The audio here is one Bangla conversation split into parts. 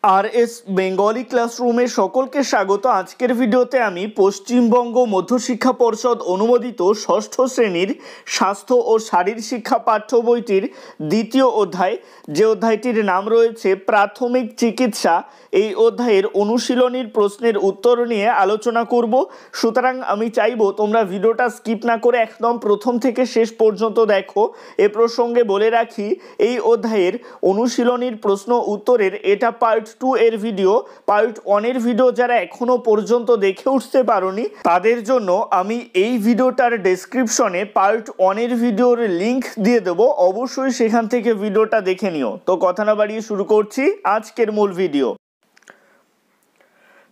आरएस बेंगली क्लासरूमे सकलके स्वागत। आजकेर भिडियोते आमी पश्चिमबंग मध्यशिक्षा पर्षद अनुमोदित षष्ठ श्रेणीर स्वास्थ्य और शारीर शिक्षा पाठ्य बईटिर द्वितीय अध्याय जे अध्यायटिर नाम रयेछे प्राथमिक चिकित्सा এই অধ্যায়ের অনুশীলনীর প্রশ্নের উত্তর নিয়ে আলোচনা করব। সুতরাং আমি চাইবো তোমরা ভিডিওটা স্কিপ না করে একদম প্রথম থেকে শেষ পর্যন্ত দেখো। এ প্রসঙ্গে বলে রাখি এই অধ্যায়ের অনুশীলনীর প্রশ্ন উত্তরের এটা পার্ট 2 এর ভিডিও। পার্ট 1 এর ভিডিও যারা এখনো পর্যন্ত দেখে উঠতে পারোনি তাদের জন্য আমি এই ভিডিওটার ডেসক্রিপশনে পার্ট 1 এর ভিডিওর লিংক দিয়ে দেব, অবশ্যই সেখান থেকে ভিডিওটা দেখে নিও। তো কথা না বাড়িয়ে শুরু করছি আজকের মূল ভিডিও।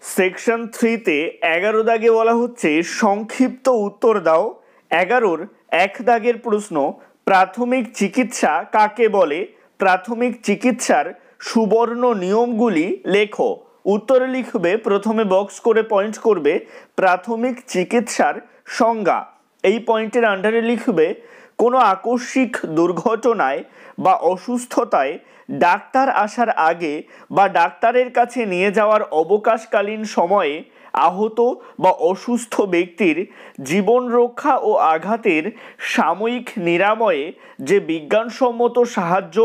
সেকশন 3 তে 11 দাগে বলা হচ্ছে সংক্ষিপ্ত উত্তর দাও। 11-র 1 দাগের প্রশ্ন, প্রাথমিক চিকিৎসা কাকে বলে? প্রাথমিক চিকিৎসার সুবর্ণ নিয়মগুলি লেখো। উত্তরে লিখবে, প্রথমে বক্স করে পয়েন্ট করবে প্রাথমিক চিকিৎসার সংজ্ঞা। এই পয়েন্টের আন্ডারে লিখবে, কোনো আকস্মিক দুর্ঘটনায় বা অসুস্থতায় ডাক্তার আসার আগে বা ডাক্তারের কাছে নিয়ে যাওয়ার অবকাশকালীন সময়ে আহত বা অসুস্থ ব্যক্তির জীবন রক্ষা ও আঘাতের সাময়িক নিরাময়ে যে বিজ্ঞানসম্মত সাহায্য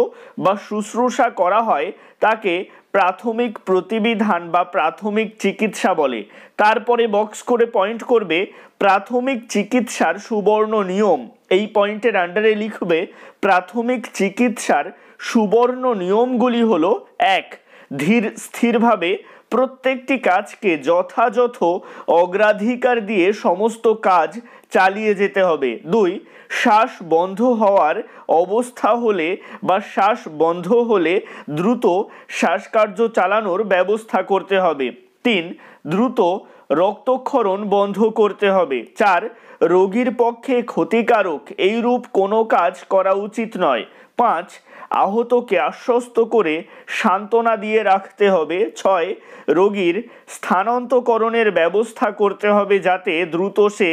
বা শুশ্রূষা করা হয় তাকে প্রাথমিক প্রতিবিধান বা প্রাথমিক চিকিৎসা বলে। তারপরে বক্স করে পয়েন্ট করবে প্রাথমিক চিকিৎসার সুবর্ণ নিয়ম। এই পয়েন্টের আন্ডারে লিখবে, প্রাথমিক চিকিৎসার সুবর্ণ নিয়মগুলি হলো: 1. ধীর স্থিরভাবে প্রত্যেকটি কাজকে যথাযথ অগ্রাধিকার দিয়ে সমস্ত কাজ চালিয়ে যেতে হবে। 2. শ্বাস বন্ধ হওয়ার অবস্থা হলে বা শ্বাস বন্ধ হলে দ্রুত শ্বাসকার্য চালানোর ব্যবস্থা করতে হবে। 3. দ্রুত রক্তক্ষরণ বন্ধ করতে হবে। 4. রোগীর পক্ষে ক্ষতিকারক এইরূপ কোনো কাজ করা উচিত নয়। 5. আহতকে আশ্বস্ত করে সান্ত্বনা দিয়ে রাখতে হবে। 6. রোগীর স্থানান্তরকরণের ব্যবস্থা করতে হবে যাতে দ্রুত সে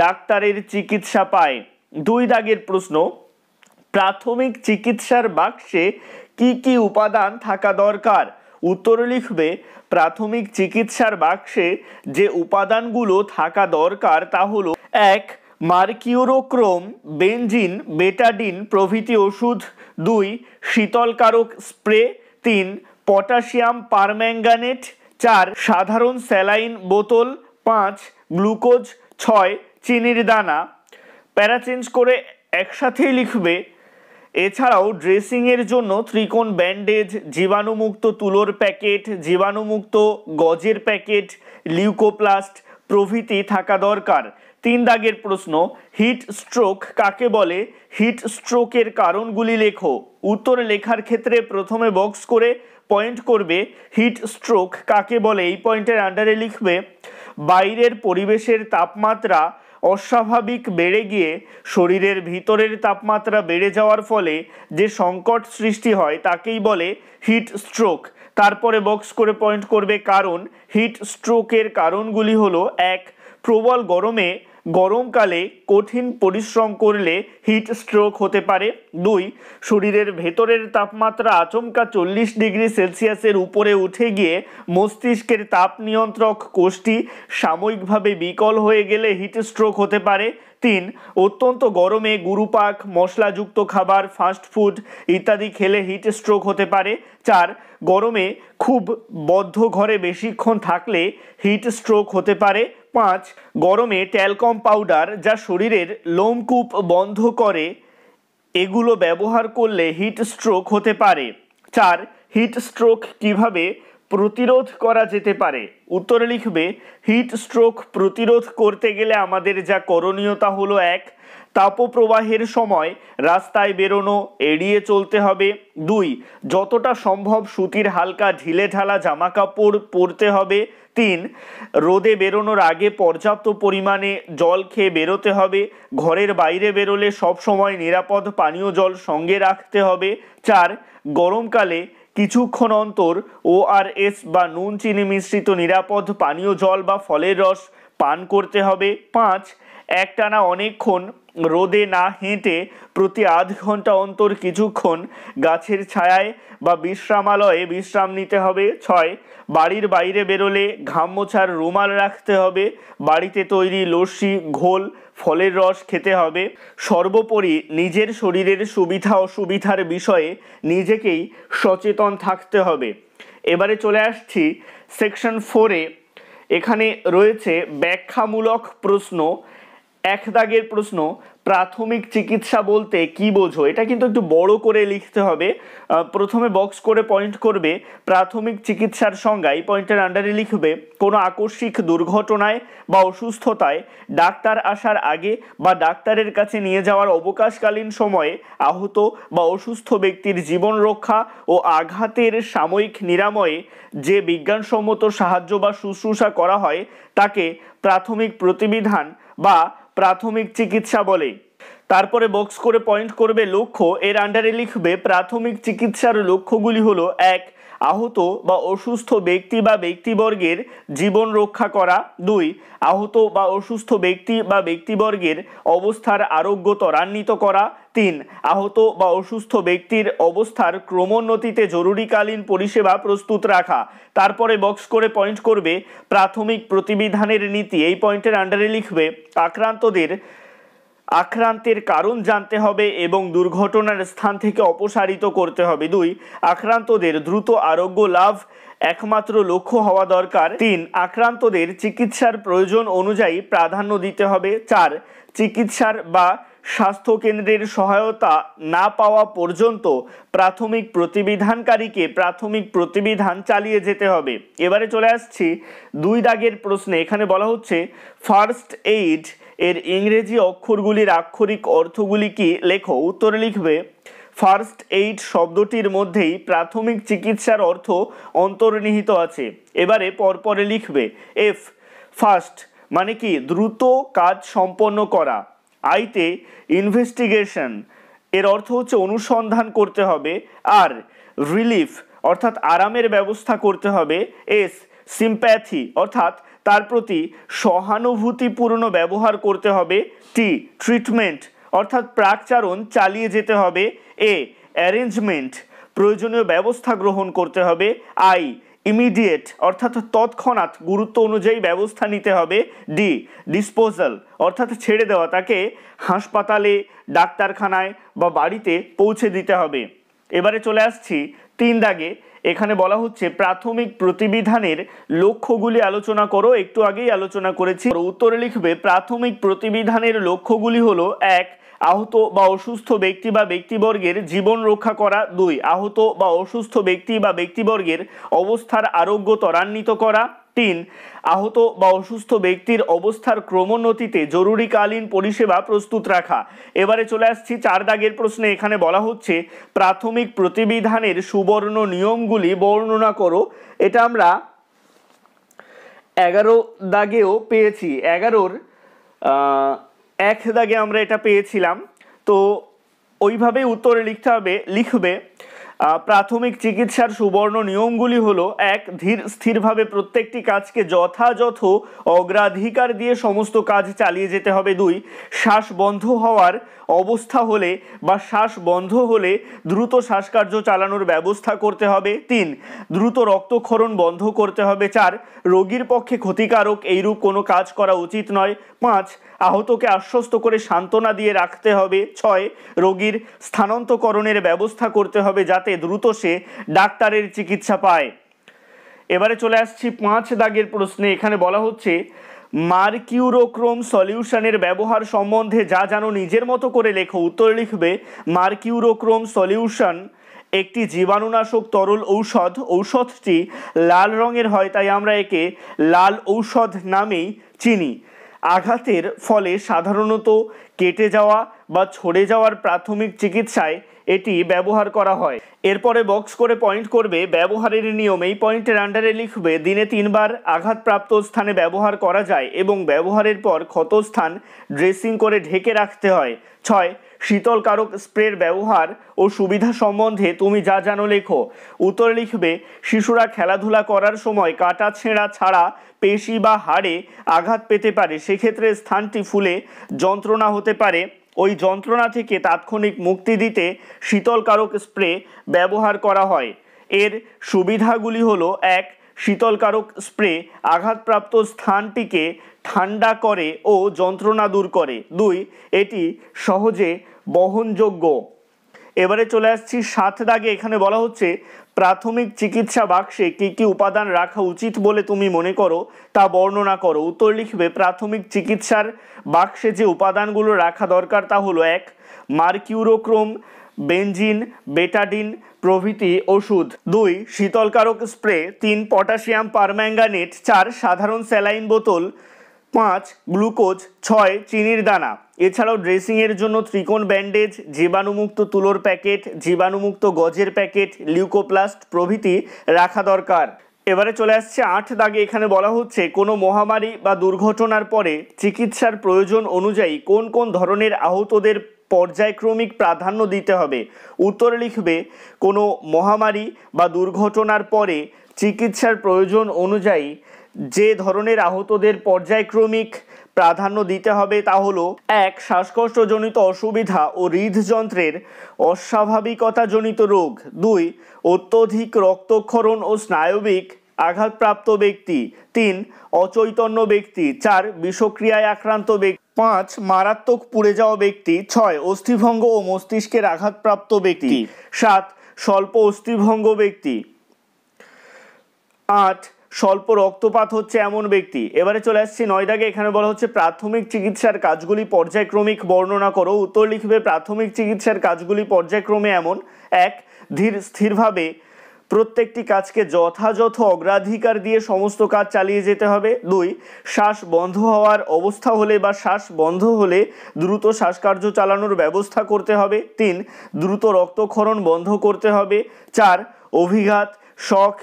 ডাক্তারের চিকিৎসা পায়। 2 দাগের প্রশ্ন, প্রাথমিক চিকিৎসার বাক্সে কি কি উপাদান থাকা দরকার? উত্তরে লিখবে, প্রাথমিক চিকিৎসার বাক্সে যে উপাদানগুলো থাকা দরকার তা হলো: 1. মার্কিউরোক্রোম, বেনজিন, বেটাডিন প্রভৃতি ওষুধ। 2. শীতলকারক স্প্রে। 3. Potassium permanganate. 4. সাধারণ স্যালাইন বোতল। 5. গ্লুকোজ। 6. চিনির দানা। প্যারা চেঞ্জ করে একসাথেই লিখবে, এছাড়াও ড্রেসিংয়ের জন্য ত্রিকোণ ব্যান্ডেজ, জীবাণুমুক্ত তুলোর প্যাকেট, জীবাণুমুক্ত গজের প্যাকেট, লিউকোপ্লাস্ট প্রভৃতি থাকা দরকার। 3 দাগের প্রশ্ন, হিট স্ট্রোক কাকে বলে? হিট স্ট্রোকের কারণগুলি লেখো। উত্তরে লেখার ক্ষেত্রে প্রথমে বক্স করে পয়েন্ট করবে হিট স্ট্রোক কাকে বলে। এই পয়েন্টের আন্ডারে লিখবে, বাইরের পরিবেশের তাপমাত্রা অস্বাভাবিক বেড়ে গিয়ে শরীরের ভিতরের তাপমাত্রা বেড়ে যাওয়ার ফলে যে সংকট সৃষ্টি হয় তাকেই বলে হিট স্ট্রোক। তারপরে বক্স করে পয়েন্ট করবে কারণ। হিট স্ট্রোকের কারণগুলি হলো: 1. প্রবল গরমকালে কঠিন পরিশ্রম করলে হিট স্ট্রোক হতে পারে। 2. শরীরের ভেতরের তাপমাত্রা আচমকা 40 ডিগ্রি সেলসিয়াসের উপরে উঠে গিয়ে মস্তিষ্কের তাপ নিয়ন্ত্রক কোষটি সাময়িকভাবে বিকল হয়ে গেলে হিট স্ট্রোক হতে পারে। 3. অত্যন্ত গরমে গুরুপাক, মশলাযুক্ত খাবার, ফাস্ট ফুড ইত্যাদি খেলে হিট স্ট্রোক হতে পারে। 4. গরমে খুব বদ্ধ ঘরে বেশিক্ষণ থাকলে হিট স্ট্রোক হতে পারে। 5. গরমে ট্যালকম পাউডার যা শরীরের লোমকূপ বন্ধ করে এগুলো ব্যবহার করলে হিট স্ট্রোক হতে পারে। 4. হিট স্ট্রোক কিভাবে প্রতিরোধ করা যেতে পারে? উত্তরে লিখবে, হিট স্ট্রোক প্রতিরোধ করতে গেলে আমাদের যা করণীয় তা হলো: 1. তাপপ্রবাহের সময় রাস্তায় বেরোনো এড়িয়ে চলতে হবে। 2. যতটা সম্ভব সুতির হালকা ঢিলেঢালা জামাকাপড় পরতে হবে। 3. রোদে বেরোনোর আগে পর্যাপ্ত পরিমাণে জল খেয়ে বেরোতে হবে। ঘরের বাইরে বেরোলে সবসময় নিরাপদ পানীয় জল সঙ্গে রাখতে হবে। 4. গরমকালে কিছুক্ষণ অন্তর ORS বা নুন চিনি মিশ্রিত নিরাপদ পানীয় জল বা ফলের রস পান করতে হবে। 5. একটানা অনেকক্ষণ রোদে না হেঁটে প্রতি আধ ঘন্টা অন্তর কিছুক্ষণ গাছের ছায়ায় বা বিশ্রামালয়ে বিশ্রাম নিতে হবে। 6, বাড়ির বাইরে বেরোলে ঘাম মোছার রুমাল রাখতে হবে। বাড়িতে তৈরি লস্যি, ঘোল, ফলের রস খেতে হবে। সর্বোপরি নিজের শরীরের সুবিধা অসুবিধার বিষয়ে নিজেকেই সচেতন থাকতে হবে। এবারে চলে আসছি সেকশন 4-এ। এখানে রয়েছে ব্যাখ্যামূলক প্রশ্ন। 1 দাগের প্রশ্ন, প্রাথমিক চিকিৎসা বলতে কি বোঝো? এটা কিন্তু একটু বড় করে লিখতে হবে। প্রথমে বক্স করে পয়েন্ট করবে প্রাথমিক চিকিৎসার সংজ্ঞা, এই পয়েন্টের আন্ডারে লিখবে কোনো আকস্মিক দুর্ঘটনায় বা অসুস্থতায় ডাক্তার আসার আগে বা ডাক্তারের কাছে নিয়ে যাওয়ার অবকাশকালীন সময়ে আহত বা অসুস্থ ব্যক্তির জীবন রক্ষা ও আঘাতের সাময়িক নিরাময়ে যে বিজ্ঞানসম্মত সাহায্য বা শুশ্রূষা করা হয় তাকে প্রাথমিক প্রতিবিধান বা প্রাথমিক চিকিৎসা বলে। তারপরে বক্স করে পয়েন্ট করবে লক্ষ্য, এর আন্ডারে লিখবে প্রাথমিক চিকিৎসার লক্ষ্যগুলি হলো: 1, আহত বা অসুস্থ ব্যক্তি বা ব্যক্তিবর্গের জীবন রক্ষা করা। 2, আহত বা অসুস্থ ব্যক্তি বা ব্যক্তিবর্গের অবস্থার আরোগ্য ত্বরান্বিত করা। 3, আহত বা অসুস্থ ব্যক্তির অবস্থার ক্রমোন্নতিতে জরুরিকালীন পরিষেবা প্রস্তুত রাখা। তারপরে বক্স করে পয়েন্ট করবে প্রাথমিক প্রতিবিধানের নীতি, এই পয়েন্টের আন্ডারে লিখবে আক্রান্তের কারণ জানতে হবে এবং দুর্ঘটনার স্থান থেকে অপসারিত করতে হবে। 2, আক্রান্তদের দ্রুত আরোগ্য লাভ একমাত্র লক্ষ্য হওয়া দরকার। 3, আক্রান্তদের চিকিৎসার প্রয়োজন অনুযায়ী প্রাধান্য দিতে হবে। 4, চিকিৎসার বা স্বাস্থ্যকেন্দ্রের সহায়তা না পাওয়া পর্যন্ত প্রাথমিক প্রতিবিধানকারীকে প্রাথমিক প্রতিবিধান চালিয়ে যেতে হবে। এবারে চলে আসছি 2 দাগের প্রশ্নে। এখানে বলা হচ্ছে ফার্স্ট এইড এর ইংরেজি অক্ষরগুলির আক্ষরিক অর্থগুলি কি লেখো। উত্তরে লিখবে ফার্স্ট এইড শব্দটির মধ্যেই প্রাথমিক চিকিৎসার অর্থ অন্তর্নিহিত আছে। এবারে পরপরে লিখবে এফ, ফার্স্ট মানে কি দ্রুত কাজ সম্পন্ন করা। আইতে ইনভেস্টিগেশন, এর অর্থ হচ্ছে অনুসন্ধান করতে হবে। আর রিলিফ অর্থাৎ আরামের ব্যবস্থা করতে হবে। এস, সিম্প্যাথি অর্থাৎ তার প্রতি সহানুভূতিপূর্ণ ব্যবহার করতে হবে। টি, ট্রিটমেন্ট অর্থাৎ প্রাকচারণ চালিয়ে যেতে হবে। এ, অ্যারেঞ্জমেন্ট প্রয়োজনীয় ব্যবস্থা গ্রহণ করতে হবে। আই, ইমিডিয়েট অর্থাৎ তৎক্ষণাৎ গুরুত্ব অনুযায়ী ব্যবস্থা নিতে হবে। ডি, ডিসপোজাল অর্থাৎ ছেড়ে দেওয়া, তাকে হাসপাতালে, ডাক্তারখানায় বা বাড়িতে পৌঁছে দিতে হবে। এবারে চলে আসছি 3 দাগে। এখানে বলা হচ্ছে প্রাথমিক প্রতিবিধানের লক্ষ্যগুলি আলোচনা করো। একটু আগেই আলোচনা করেছি। উত্তরে লিখবে প্রাথমিক প্রতিবিধানের লক্ষ্যগুলি হলো: 1, আহত বা অসুস্থ ব্যক্তি বা ব্যক্তিবর্গের জীবন রক্ষা করা। 2, আহত বা অসুস্থ ব্যক্তি বা ব্যক্তিবর্গের অবস্থার আরোগ্য ত্বরান্বিত করা। 3, আহত বা অসুস্থ ব্যক্তির অবস্থার ক্রমোন্নতিতে জরুরিকালীন পরিষেবা প্রস্তুত রাখা। এবারে চলে আসছি 4 দাগের প্রশ্নে। এখানে বলা হচ্ছে প্রাথমিক প্রতিবিধানের সুবর্ণ নিয়মগুলি বর্ণনা করো। এটা আমরা 11 দাগেও পেয়েছি। 11-র 1 দাগে আমরা এটা পেয়েছিলাম। তো ওইভাবেই উত্তরে লিখতে হবে। লিখবে প্রাথমিক চিকিৎসার সুবর্ণ নিয়মগুলি হলো: 1, ধীর স্থিরভাবে প্রত্যেকটি কাজকে যথাযথ অগ্রাধিকার দিয়ে সমস্ত কাজ চালিয়ে যেতে হবে। 2, শ্বাস বন্ধ হওয়ার অবস্থা হলে বা শ্বাস বন্ধ হলে দ্রুত শ্বাসকার্য চালানোর ব্যবস্থা করতে হবে। 3, দ্রুত রক্তক্ষরণ বন্ধ করতে হবে। 4, রোগীর পক্ষে ক্ষতিকারক এইরূপ কোনো কাজ করা উচিত নয়। 5, আহতকে আশ্বস্ত করে সান্ত্বনা দিয়ে রাখতে হবে। 6, রোগীর স্থানান্তরকরণের ব্যবস্থা করতে হবে যাতে দ্রুত সে ডাক্তারের চিকিৎসা পায়। এবারে চলে আসছি 5 দাগের প্রশ্নে। এখানে বলা হচ্ছে মার্কিউরোক্রোম সলিউশনের ব্যবহার সম্বন্ধে যা জানো নিজের মতো করে লেখো। উত্তরে লিখবে মার্কিউরোক্রোম সলিউশন একটি জীবাণুনাশক তরল ঔষধ। ঔষধটি লাল রঙের হয়, তাই আমরা একে লাল ঔষধ নামেই চিনি। আঘাতের ফলে সাধারণত কেটে যাওয়া বা ছড়ে যাওয়ার প্রাথমিক চিকিৎসায় এটি ব্যবহার করা হয়। এরপরে বক্স করে পয়েন্ট করবে ব্যবহারের নিয়ম, এই পয়েন্টের আন্ডারে লিখবে দিনে 3 বার আঘাতপ্রাপ্ত স্থানে ব্যবহার করা যায় এবং ব্যবহারের পর ক্ষতস্থান ড্রেসিং করে ঢেকে রাখতে হয়। 6, শীতলকারক স্প্রের ব্যবহার ও সুবিধা সম্বন্ধে তুমি যা জানো লেখো। উত্তরে লিখবে শিশুরা খেলাধুলা করার সময় কাটা ছেঁড়া ছাড়া পেশি বা হাড়ে আঘাত পেতে পারে, সেক্ষেত্রে স্থানটি ফুলে যন্ত্রণা হতে পারে। ওই যন্ত্রণা থেকে তাৎক্ষণিক মুক্তি দিতে শীতলকারক স্প্রে ব্যবহার করা হয়। এর সুবিধাগুলি হলো: 1. শীতলকারক স্প্রে আঘাতপ্রাপ্ত স্থানটিকে ঠান্ডা করে ও যন্ত্রণা দূর করে। 2. এটি সহজে বহনযোগ্য। এবারে চলে আসছি 7 দাগে। এখানে বলা হচ্ছে প্রাথমিক চিকিৎসা বাক্সে কী কী উপাদান রাখা উচিত বলে তুমি মনে করো তা বর্ণনা করো। উত্তর লিখবে প্রাথমিক চিকিৎসার বাক্সে যে উপাদানগুলো রাখা দরকার তা হলো: 1. মার্কিউরোক্রোম, বেনজিন, বেটাডিন প্রভৃতি ওষুধ। 2. শীতলকারক স্প্রে। 3. Potassium permanganate. 4. সাধারণ স্যালাইন বোতল। 5. গ্লুকোজ। 6. চিনির দানা। এছাড়াও ড্রেসিংয়ের জন্য ত্রিকোণ ব্যান্ডেজ, জীবাণুমুক্ত তুলোর প্যাকেট, জীবাণুমুক্ত গজের প্যাকেট, লিউকোপ্লাস্ট প্রভৃতি রাখা দরকার। এবারে চলে আসছে 8 দাগে। এখানে বলা হচ্ছে কোনো মহামারী বা দুর্ঘটনার পরে চিকিৎসার প্রয়োজন অনুযায়ী কোন কোন ধরনের আহতদের পর্যায়ক্রমিক প্রাধান্য দিতে হবে। উত্তর লিখবে কোনো মহামারী বা দুর্ঘটনার পরে চিকিৎসার প্রয়োজন অনুযায়ী যে ধরনের আহতদের পর্যায়ক্রমিক প্রাধান্য দিতে হবে তা হলো: 1. শ্বাসকষ্টজনিত অসুবিধা ও হৃদযন্ত্রের অস্বাভাবিকতাজনিত রোগ। 2. অত্যধিক রক্তক্ষরণ ও স্নায়বিক আঘাতপ্রাপ্ত ব্যক্তি। 3. অচৈতন্য ব্যক্তি। 4. বিষক্রিয়ায় আক্রান্ত ব্যক্তি। 5. মারাত্মক পুড়ে যাওয়া ব্যক্তি। 6. অস্থিভঙ্গ ও মস্তিষ্কের আঘাতপ্রাপ্ত ব্যক্তি। 7. স্বল্প অস্থিভঙ্গ ব্যক্তি। 8. স্বল্প রক্তপাত হচ্ছে এমন ব্যক্তি। এবারে চলে আসছি 9 দাগে। এখানে বলা হচ্ছে প্রাথমিক চিকিৎসার কাজগুলি পর্যায়ক্রমিক বর্ণনা করো। উত্তর লিখবে প্রাথমিক চিকিৎসার কাজগুলি পর্যায়ক্রমে এমন: 1. ধীর স্থিরভাবে প্রত্যেকটি কাজকে যথাযথ অগ্রাধিকার দিয়ে সমস্ত কাজ চালিয়ে যেতে হবে। 2. শ্বাস বন্ধ হওয়ার অবস্থা হলে বা শ্বাস বন্ধ হলে দ্রুত শ্বাসকার্য চালানোর ব্যবস্থা করতে হবে। 3. দ্রুত রক্তক্ষরণ বন্ধ করতে হবে। 4. অভিঘাত শক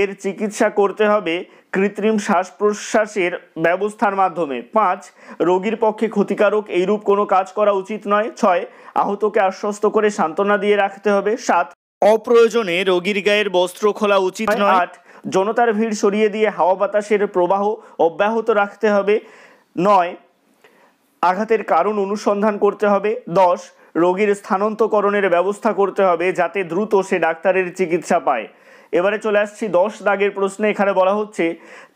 এর চিকিৎসা করতে হবে কৃত্রিম শ্বাস প্রশ্বাসের ব্যবস্থার মাধ্যমে। 5. রোগীর পক্ষে ক্ষতিকারক এইরূপ কোনো কাজ করা উচিত নয়। 6. আহতকে আশ্বস্ত করে সান্ত্বনা দিয়ে রাখতে হবে। 7. অপ্রয়োজনে রোগীর গায়ের বস্ত্র খোলা উচিত নয়। 8. জনতার ভিড় সরিয়ে দিয়ে হাওয়া বাতাসের প্রবাহ অব্যাহত রাখতে হবে। 9. আঘাতের কারণ অনুসন্ধান করতে হবে। 10. রোগীর স্থানান্তরকরণের ব্যবস্থা করতে হবে যাতে দ্রুত সে ডাক্তারের চিকিৎসা পায়। এবারে চলে আসছি 10 দাগের প্রশ্নে। এখানে বলা হচ্ছে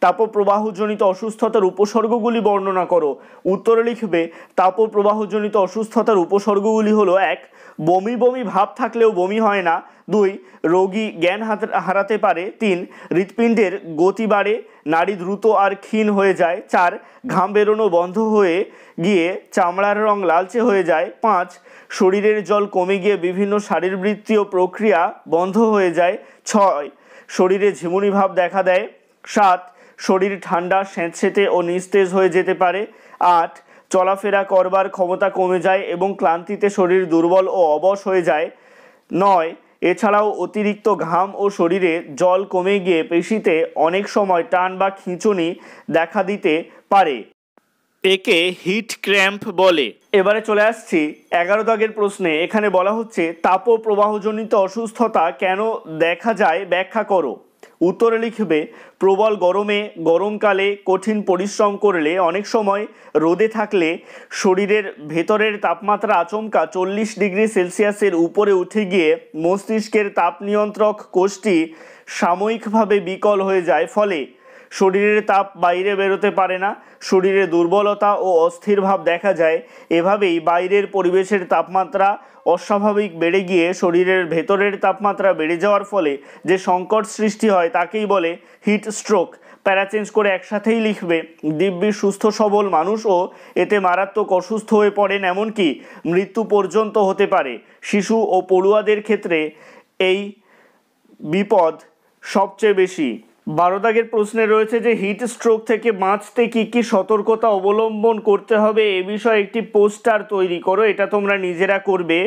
তাপপ্রবাহজনিত অসুস্থতার উপসর্গগুলি বর্ণনা করো। উত্তরে লিখবে তাপপ্রবাহজনিত অসুস্থতার উপসর্গগুলি হলো: 1. বমি বমি ভাব থাকলেও বমি হয় না। 2. রোগী জ্ঞান হারাতে পারে। 3. হৃৎপিণ্ডের গতি বাড়ে, নাড়ি দ্রুত আর ক্ষীণ হয়ে যায়। 4. ঘাম বেরোনো বন্ধ হয়ে গিয়ে চামড়ার রং লালচে হয়ে যায়। 5. শরীরের জল কমে গিয়ে বিভিন্ন শারীরবৃত্তীয় প্রক্রিয়া বন্ধ হয়ে যায়। 6. শরীরে ঝিমুনি ভাব দেখা দেয়। 7. শরীর ঠান্ডা, স্যাঁতসেঁতে ও নিস্তেজ হয়ে যেতে পারে। 8. চলাফেরা করবার ক্ষমতা কমে যায় এবং ক্লান্তিতে শরীর দুর্বল ও অবশ হয়ে যায়। 9. এছাড়াও অতিরিক্ত ঘাম ও শরীরে জল কমে গিয়ে পেশিতে অনেক সময় টান বা খিঁচুনি দেখা দিতে পারে। একে হিট ক্র্যাম্প বলে। এবারে চলে আসছি 11 দাগের প্রশ্নে। এখানে বলা হচ্ছে তাপপ্রবাহজনিত অসুস্থতা কেন দেখা যায় ব্যাখ্যা করো। উত্তরে লিখবে প্রবল গরমে, গরমকালে কঠিন পরিশ্রম করলে, অনেক সময় রোদে থাকলে শরীরের ভেতরের তাপমাত্রা আচমকা 40 ডিগ্রি সেলসিয়াসের উপরে উঠে গিয়ে মস্তিষ্কের তাপ নিয়ন্ত্রক কোষটি সাময়িকভাবে বিকল হয়ে যায়, ফলে শরীরের তাপ বাইরে বেরোতে পারে না, শরীরে দুর্বলতা ও অস্থির ভাব দেখা যায়। এভাবেই বাইরের পরিবেশের তাপমাত্রা অস্বাভাবিক বেড়ে গিয়ে শরীরের ভেতরের তাপমাত্রা বেড়ে যাওয়ার ফলে যে সংকট সৃষ্টি হয় তাকেই বলে হিট স্ট্রোক। প্যারা চেঞ্জ করে একসাথেই লিখবে দিব্যি সুস্থ সবল মানুষও এতে মারাত্মক অসুস্থ হয়ে পড়েন, এমনকি মৃত্যু পর্যন্ত হতে পারে। শিশু ও পড়ুয়াদের ক্ষেত্রে এই বিপদ সবচেয়ে বেশি। 12 দাগের প্রশ্নে রয়েছে যে হিট স্ট্রোক থেকে বাঁচতে কী কী সতর্কতা অবলম্বন করতে হবে এ বিষয়ে একটি পোস্টার তৈরি করো। এটা তোমরা নিজেরা করবে।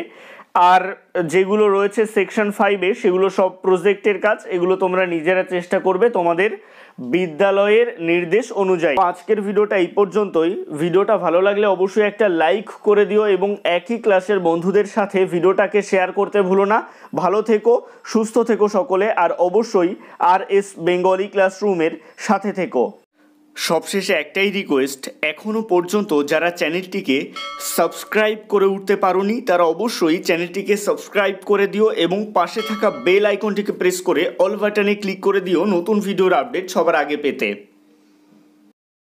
আর যেগুলো রয়েছে সেকশন 5-এ সেগুলো সব প্রজেক্টের কাজ, এগুলো তোমরা নিজেরা চেষ্টা করবে তোমাদের বিদ্যালয়ের নির্দেশ অনুযায়ী। আজকের ভিডিওটা এই পর্যন্তই। ভিডিওটা ভালো লাগলে অবশ্যই একটা লাইক করে দিও এবং একই ক্লাসের বন্ধুদের সাথে ভিডিওটাকে শেয়ার করতে ভুলো না। ভালো থেকো, সুস্থ থেকো সকলে, আর অবশ্যই RS বেঙ্গলি ক্লাসরুমের সাথে থেকো। সবশেষে একটাই রিকোয়েস্ট, এখনও পর্যন্ত যারা চ্যানেলটিকে সাবস্ক্রাইব করে উঠতে পারোনি তারা অবশ্যই চ্যানেলটিকে সাবস্ক্রাইব করে দিও এবং পাশে থাকা বেল আইকনটিকে প্রেস করে অল বাটনে ক্লিক করে দিও নতুন ভিডিওর আপডেট সবার আগে পেতে।